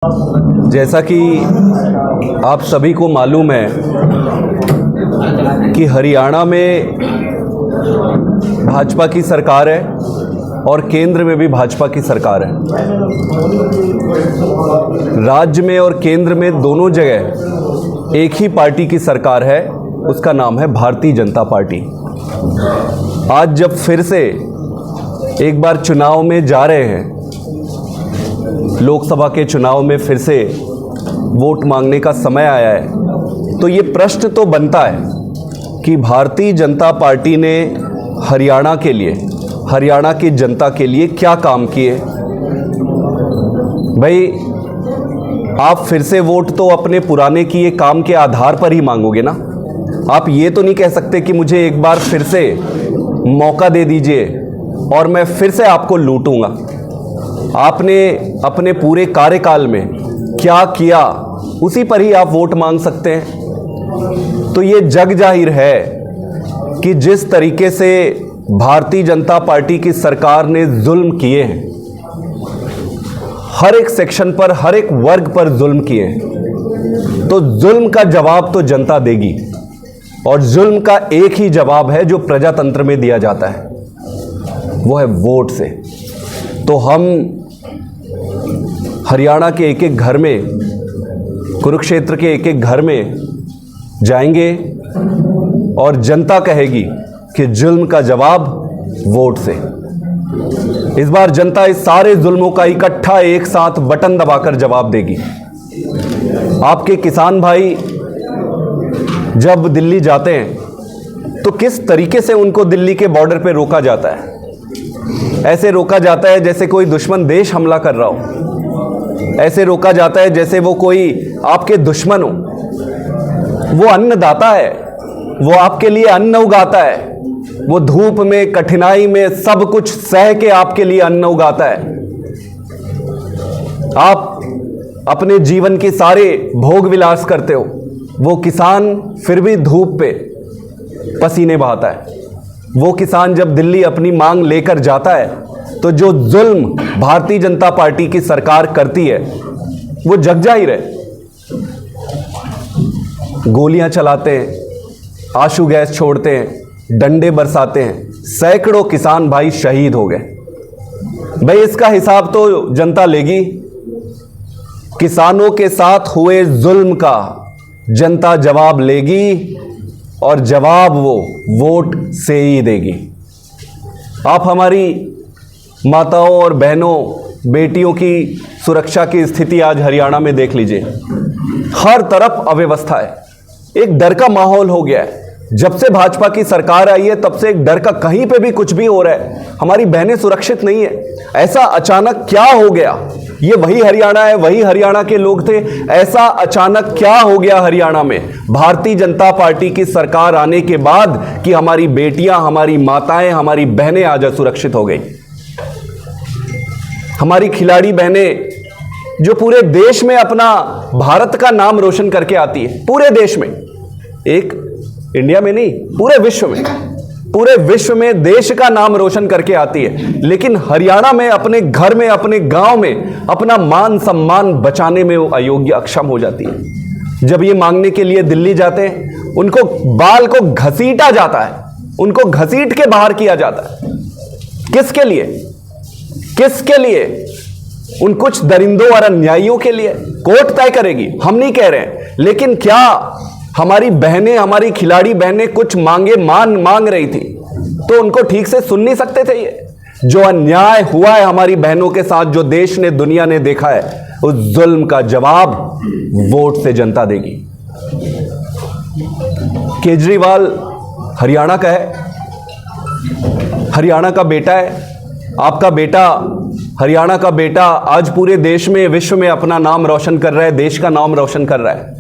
जैसा कि आप सभी को मालूम है कि हरियाणा में भाजपा की सरकार है और केंद्र में भी भाजपा की सरकार है। राज्य में और केंद्र में दोनों जगह एक ही पार्टी की सरकार है, उसका नाम है भारतीय जनता पार्टी। आज जब फिर से एक बार चुनाव में जा रहे हैं, लोकसभा के चुनाव में फिर से वोट मांगने का समय आया है, तो ये प्रश्न तो बनता है कि भारतीय जनता पार्टी ने हरियाणा के लिए, हरियाणा की जनता के लिए क्या काम किए। भाई, आप फिर से वोट तो अपने पुराने किए काम के आधार पर ही मांगोगे ना। आप ये तो नहीं कह सकते कि मुझे एक बार फिर से मौका दे दीजिए और मैं फिर से आपको लूटूंगा। आपने अपने पूरे कार्यकाल में क्या किया, उसी पर ही आप वोट मांग सकते हैं। तो ये जग जाहिर है कि जिस तरीके से भारतीय जनता पार्टी की सरकार ने जुल्म किए हैं, हर एक सेक्शन पर, हर एक वर्ग पर जुल्म किए हैं, तो जुल्म का जवाब तो जनता देगी। और जुल्म का एक ही जवाब है जो प्रजातंत्र में दिया जाता है, वो है वोट से। तो हम हरियाणा के एक एक घर में, कुरुक्षेत्र के एक एक घर में जाएंगे और जनता कहेगी कि जुल्म का जवाब वोट से। इस बार जनता इस सारे जुल्मों का इकट्ठा एक साथ बटन दबाकर जवाब देगी। आपके किसान भाई जब दिल्ली जाते हैं तो किस तरीके से उनको दिल्ली के बॉर्डर पे रोका जाता है? ऐसे रोका जाता है जैसे कोई दुश्मन देश हमला कर रहा हो। ऐसे रोका जाता है जैसे वो कोई आपके दुश्मन हो। वो अन्नदाता है, वो आपके लिए अन्न उगाता है, वो धूप में, कठिनाई में सब कुछ सह के आपके लिए अन्न उगाता है। आप अपने जीवन के सारे भोग विलास करते हो, वो किसान फिर भी धूप पे पसीने बहाता है। वो किसान जब दिल्ली अपनी मांग लेकर जाता है तो जो जुल्म भारतीय जनता पार्टी की सरकार करती है वो जग जाहिर है। गोलियां चलाते हैं, आंसू गैस छोड़ते हैं, डंडे बरसाते हैं, सैकड़ों किसान भाई शहीद हो गए। भाई, इसका हिसाब तो जनता लेगी। किसानों के साथ हुए जुल्म का जनता जवाब लेगी और जवाब वो वोट से ही देगी। आप हमारी माताओं और बहनों, बेटियों की सुरक्षा की स्थिति आज हरियाणा में देख लीजिए। हर तरफ अव्यवस्था है, एक डर का माहौल हो गया है। जब से भाजपा की सरकार आई है तब से एक डर का, कहीं पे भी कुछ भी हो रहा है, हमारी बहनें सुरक्षित नहीं है। ऐसा अचानक क्या हो गया? ये वही हरियाणा है, वही हरियाणा के लोग थे। ऐसा अचानक क्या हो गया हरियाणा में भारतीय जनता पार्टी की सरकार आने के बाद कि हमारी बेटियां, हमारी माताएं, हमारी बहनें आज असुरक्षित हो गई? हमारी खिलाड़ी बहनें जो पूरे देश में अपना, भारत का नाम रोशन करके आती है, पूरे देश में, एक इंडिया में नहीं, पूरे विश्व में, पूरे विश्व में देश का नाम रोशन करके आती है, लेकिन हरियाणा में अपने घर में, अपने गांव में अपना मान सम्मान बचाने में वो अयोग्य, अक्षम हो जाती है। जब ये मांगने के लिए दिल्ली जाते हैं, उनको बाल को घसीटा जाता है, उनको घसीट के बाहर किया जाता है। किसके लिए? किसके लिए? उन कुछ दरिंदों और अन्यायियों के लिए। कोर्ट तय करेगी, हम नहीं कह रहे हैं, लेकिन क्या हमारी बहनें, हमारी खिलाड़ी बहनें कुछ मांग रही थी तो उनको ठीक से सुन नहीं सकते थे? ये जो अन्याय हुआ है हमारी बहनों के साथ, जो देश ने, दुनिया ने देखा है, उस जुल्म का जवाब वोट से जनता देगी। केजरीवाल हरियाणा का है, हरियाणा का बेटा है। आपका बेटा, हरियाणा का बेटा आज पूरे देश में, विश्व में अपना नाम रोशन कर रहा है, देश का नाम रोशन कर रहा है।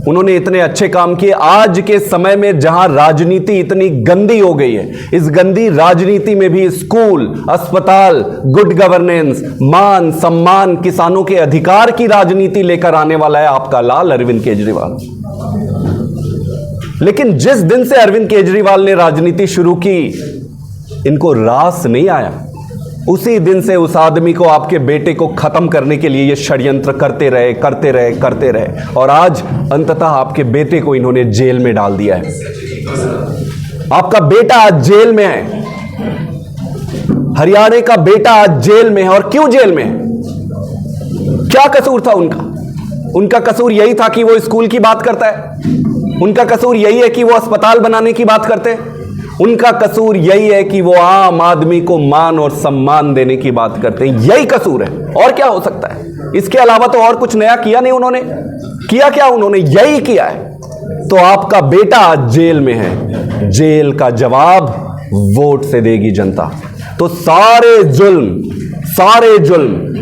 उन्होंने इतने अच्छे काम किए। आज के समय में जहां राजनीति इतनी गंदी हो गई है, इस गंदी राजनीति में भी स्कूल, अस्पताल, गुड गवर्नेंस, मान सम्मान, किसानों के अधिकार की राजनीति लेकर आने वाला है आपका लाल अरविंद केजरीवाल। लेकिन जिस दिन से अरविंद केजरीवाल ने राजनीति शुरू की, इनको रास नहीं आया उसी दिन से उस आदमी को, आपके बेटे को खत्म करने के लिए ये षड्यंत्र करते रहे और आज अंततः आपके बेटे को इन्होंने जेल में डाल दिया है। आपका बेटा आज जेल में है, हरियाणा का बेटा आज जेल में है। और क्यों जेल में है? क्या कसूर था उनका? उनका कसूर यही था कि वो स्कूल की बात करता है? उनका कसूर यही है कि वो अस्पताल बनाने की बात करते हैं? उनका कसूर यही है कि वो आम आदमी को मान और सम्मान देने की बात करते हैं? यही कसूर है, और क्या हो सकता है? इसके अलावा तो और कुछ नया किया नहीं उन्होंने। किया क्या उन्होंने? यही किया है। तो आपका बेटा आज जेल में है, जेल का जवाब वोट से देगी जनता। तो सारे जुल्म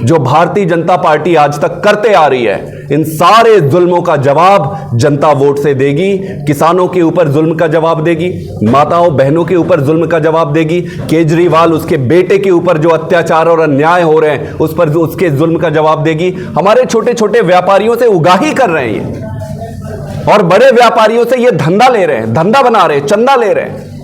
जो भारतीय जनता पार्टी आज तक करते आ रही है, इन सारे जुल्मों का जवाब जनता वोट से देगी। किसानों के ऊपर जुल्म का जवाब देगी, माताओं बहनों के ऊपर जुल्म का जवाब देगी, केजरीवाल उसके बेटे के ऊपर जो अत्याचार और अन्याय हो रहे हैं उस पर उसके जुल्म का जवाब देगी। हमारे छोटे छोटे व्यापारियों से उगाही कर रहे हैं ये, और बड़े व्यापारियों से ये धंधा ले रहे हैं, धंधा बना रहे हैं, चंदा ले रहे हैं।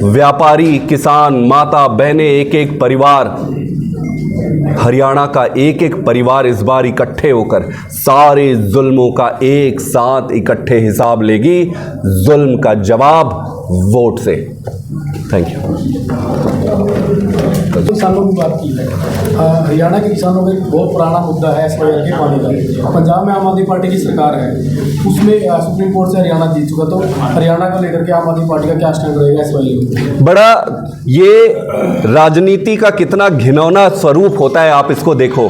व्यापारी, किसान, माता बहनें, एक एक परिवार, हरियाणा का एक एक परिवार इस बार इकट्ठे होकर सारे जुल्मों का एक साथ इकट्ठे हिसाब लेगी। जुल्म का जवाब वोट से। Thank you. किसानों की बात की है, हरियाणा के किसानों का एक बहुत पुराना मुद्दा है SYL के पानी का। पंजाब में आम आदमी पार्टी की सरकार है, उसमें सुप्रीम कोर्ट से हरियाणा जीत चुका। तो हरियाणा को लेकर के आम आदमी पार्टी का क्या स्टैंड रहेगा SYL? बड़ा ये राजनीति का कितना घिनौना स्वरूप होता है, आप इसको देखो,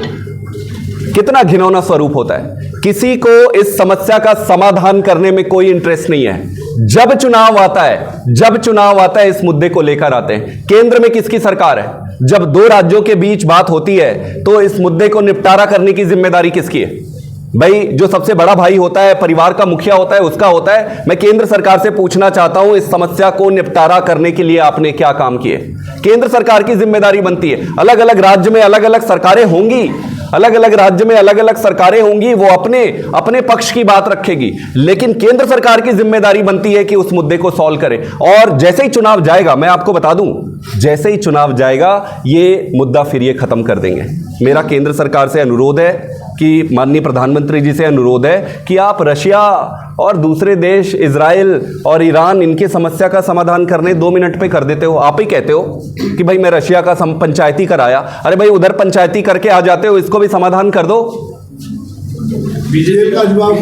कितना घिनौना स्वरूप होता है। किसी को इस समस्या का समाधान करने में कोई इंटरेस्ट नहीं है। जब चुनाव आता है इस मुद्दे को लेकर आते हैं। केंद्र में किसकी सरकार है? जब दो राज्यों के बीच बात होती है तो इस मुद्दे को निपटारा करने की जिम्मेदारी किसकी है? भाई जो सबसे बड़ा भाई होता है, परिवार का मुखिया होता है, उसका होता है। मैं केंद्र सरकार से पूछना चाहता हूं, इस समस्या को निपटारा करने के लिए आपने क्या काम किए? केंद्र सरकार की जिम्मेदारी बनती है। अलग अलग राज्य में अलग अलग सरकारें होंगी, वो अपने पक्ष की बात रखेगी, लेकिन केंद्र सरकार की जिम्मेदारी बनती है कि उस मुद्दे को सॉल्व करे। और जैसे ही चुनाव जाएगा, मैं आपको बता दूं, जैसे ही चुनाव जाएगा ये मुद्दा फिर ये खत्म कर देंगे। मेरा केंद्र सरकार से अनुरोध है कि माननीय प्रधानमंत्री जी से अनुरोध है कि आप रशिया और दूसरे देश इजराइल और ईरान, इनकी समस्या का समाधान करने 2 मिनट पे कर देते हो। आप ही कहते हो कि भाई मैं रशिया का पंचायती कराया, अरे भाई उधर पंचायती करके आ जाते हो, इसको भी समाधान कर दो। बीजेपी का जवाब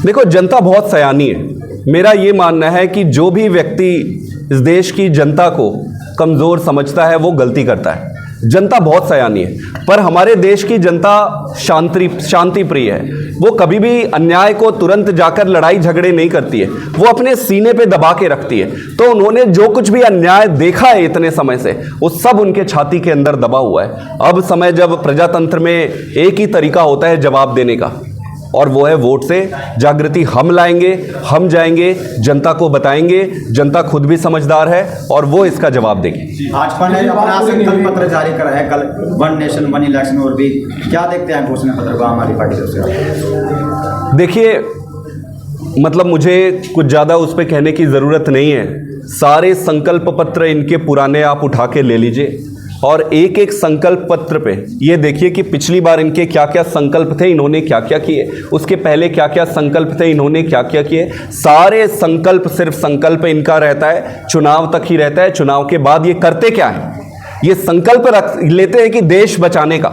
देखो, जनता बहुत सयानी है। मेरा ये मानना है कि जो भी व्यक्ति इस देश की जनता को कमजोर समझता है वो गलती करता है। जनता बहुत सयानी है, पर हमारे देश की जनता शांति प्रिय है। वो कभी भी अन्याय को तुरंत जाकर लड़ाई झगड़े नहीं करती है, वो अपने सीने पे दबा के रखती है। तो उन्होंने जो कुछ भी अन्याय देखा है इतने समय से, वो सब उनके छाती के अंदर दबा हुआ है। अब समय जब प्रजातंत्र में एक ही तरीका होता है जवाब देने का, और वो है वोट से। जागृति हम लाएंगे, हम जाएंगे, जनता को बताएंगे। जनता खुद भी समझदार है और वो इसका जवाब देगी। भाजपा ने अपना संकल्प पत्र जारी करा है कल, 1 नेशन 1 इलेक्शन, और भी क्या देखते हैं घोषणा पत्र को हमारी पार्टी से? देखिए, मतलब मुझे कुछ ज़्यादा उस पर कहने की ज़रूरत नहीं है। सारे संकल्प पत्र इनके पुराने आप उठा के ले लीजिए और एक एक संकल्प पत्र पे ये देखिए कि पिछली बार इनके क्या क्या संकल्प थे, इन्होंने क्या क्या किए, उसके पहले क्या क्या संकल्प थे, इन्होंने क्या क्या किए। सारे संकल्प, सिर्फ संकल्प इनका रहता है, चुनाव तक ही रहता है। चुनाव के बाद ये करते क्या है? ये संकल्प रख लेते हैं कि देश बचाने का,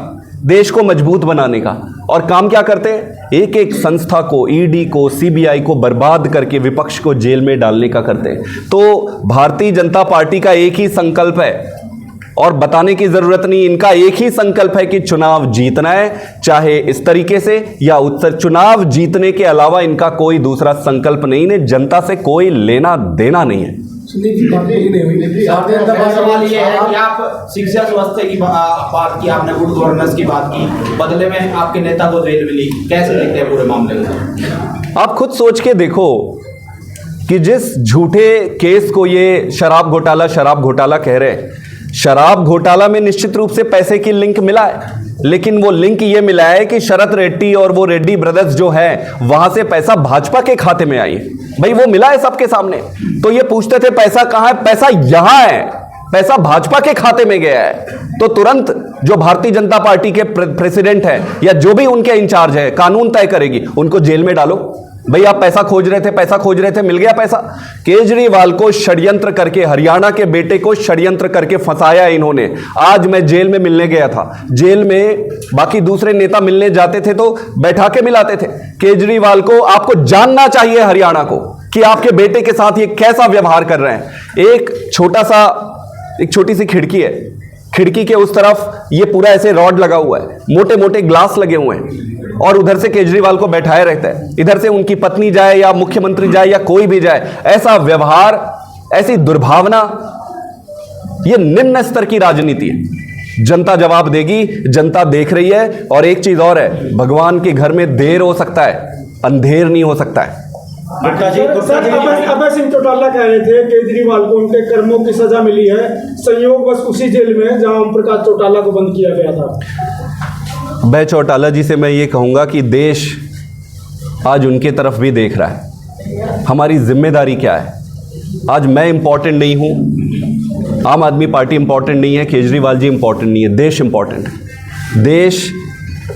देश को मजबूत बनाने का, और काम क्या करते हैं? एक एक संस्था को, ईडी को, सीबीआई को बर्बाद करके विपक्ष को जेल में डालने का करते हैं। तो भारतीय जनता पार्टी का एक ही संकल्प है और बताने की जरूरत नहीं, इनका एक ही संकल्प है कि चुनाव जीतना है, चाहे इस तरीके से या उत्तर। चुनाव जीतने के अलावा इनका कोई दूसरा संकल्प नहीं है। जनता से कोई लेना देना नहीं है। सवाल ये है कि आप शिक्षा स्वास्थ्य की बात की, आपने गुड गवर्नेंस की बात की, बदले में आपके नेता को जेल मिली, कैसे देखते हैं पूरे मामले को? आप खुद सोच के देखो कि जिस झूठे केस को ये शराब घोटाला कह रहे हैं, शराब घोटाला में निश्चित रूप से पैसे की लिंक मिला है, लेकिन वो लिंक ये मिला है कि शरद रेड्डी और वो रेड्डी ब्रदर्स जो है, वहां से पैसा भाजपा के खाते में आई है। भाई वो मिला है सबके सामने। तो ये पूछते थे पैसा कहां है, पैसा यहां है, पैसा भाजपा के खाते में गया है। तो तुरंत जो भारतीय जनता पार्टी के प्रेसिडेंट है या जो भी उनके इंचार्ज है, कानून तय करेगी, उनको जेल में डालो। भाई आप पैसा खोज रहे थे, पैसा खोज रहे थे, मिल गया पैसा। केजरीवाल को षड्यंत्र करके, हरियाणा के बेटे को षड्यंत्र करके फंसाया इन्होंने। आज मैं जेल में मिलने गया था, जेल में बाकी दूसरे नेता मिलने जाते थे तो बैठा के मिलाते थे। केजरीवाल को आपको जानना चाहिए हरियाणा को कि आपके बेटे के साथ ये कैसा व्यवहार कर रहे हैं। एक छोटी सी खिड़की है, खिड़की के उस तरफ ये पूरा ऐसे रॉड लगा हुआ है, मोटे मोटे ग्लास लगे हुए हैं, और उधर से केजरीवाल को बैठाया रहता है, इधर से उनकी पत्नी जाए या मुख्यमंत्री जाए या कोई भी जाए। ऐसा व्यवहार, ऐसी दुर्भावना, ये निम्न स्तर की राजनीति है। जनता जवाब देगी, जनता देख रही है। और एक चीज और है, भगवान के घर में देर हो सकता है, अंधेर नहीं हो सकता है। अभय सिंह चौटाला कह रहे थे केजरीवाल को उनके कर्मों की सजा मिली है, संयोग बस उसी जेल में जहां ओम प्रकाश चौटाला को बंद किया गया था। अभय चौटाला जी से मैं ये कहूंगा कि देश आज उनके तरफ भी देख रहा है। हमारी जिम्मेदारी क्या है? आज मैं इंपॉर्टेंट नहीं हूं, आम आदमी पार्टी इंपॉर्टेंट नहीं है, केजरीवाल जी इंपॉर्टेंट नहीं है, देश इंपॉर्टेंट है। देश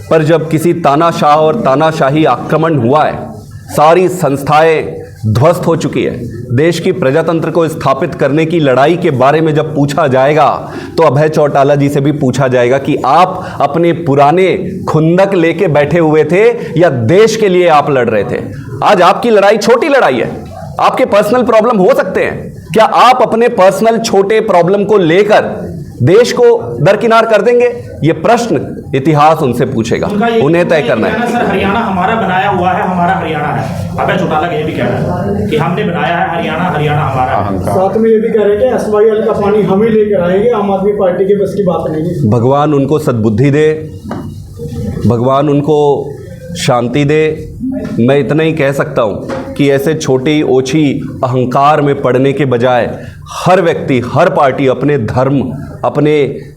पर जब किसी तानाशाह और तानाशाही आक्रमण हुआ है, सारी संस्थाएं ध्वस्त हो चुकी है। देश की प्रजातंत्र को स्थापित करने की लड़ाई के बारे में जब पूछा जाएगा तो अभय चौटाला जी से भी पूछा जाएगा कि आप अपने पुराने खुंदक लेके बैठे हुए थे या देश के लिए आप लड़ रहे थे। आज आपकी लड़ाई छोटी लड़ाई है, आपके पर्सनल प्रॉब्लम हो सकते हैं, क्या आप अपने पर्सनल छोटे प्रॉब्लम को लेकर देश को दरकिनार कर देंगे? ये प्रश्न इतिहास उनसे पूछेगा, उन्हें तय करना है। सर हरियाणा हमारा बनाया हुआ है, हमारा हरियाणा है। अभय चौटाला ये भी कह रहा है कि हमने बनाया है हरियाणा, हरियाणा हमारा है। साथ में ये भी कह रहे हैं कि SYL का पानी हम ही लेकर आएंगे, आम आदमी पार्टी की बस की बात नहीं है। भगवान उनको सद्बुद्धि दे, भगवान उनको शांति दे। मैं इतना ही कह सकता हूँ कि ऐसे छोटी ओछी अहंकार में पड़ने के बजाय हर व्यक्ति, हर पार्टी अपने धर्म,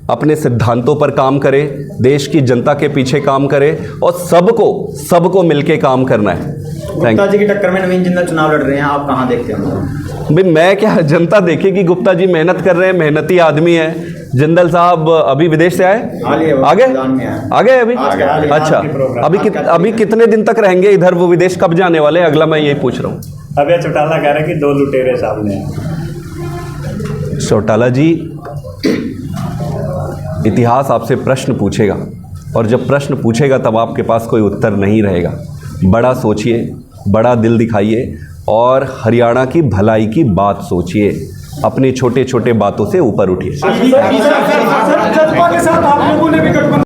अपने सिद्धांतों पर काम करे, देश की जनता के पीछे काम करे और सबको मिलके काम करना है। गुप्ता जी की टक्कर में नवीन जिंदल चुनाव लड़ रहे हैं, आप कहाँ देखते हैं? भाई मैं क्या, जनता देखेगी। गुप्ता जी मेहनत कर रहे हैं, मेहनती आदमी है। जिंदल साहब अभी विदेश से आए, आ गए अभी? अच्छा, अभी कितने दिन तक रहेंगे इधर? वो विदेश कब जाने वाले? अगला मैं यही पूछ रहा हूँ। अभय चौटाला कह रहे हैं कि 2 लुटेरे सामने हैं। चौटाला जी, इतिहास आपसे प्रश्न पूछेगा और जब प्रश्न पूछेगा तब आपके पास कोई उत्तर नहीं रहेगा। बड़ा सोचिए, बड़ा दिल दिखाइए और हरियाणा की भलाई की बात सोचिए। अपनी छोटे छोटे बातों से ऊपर उठिए।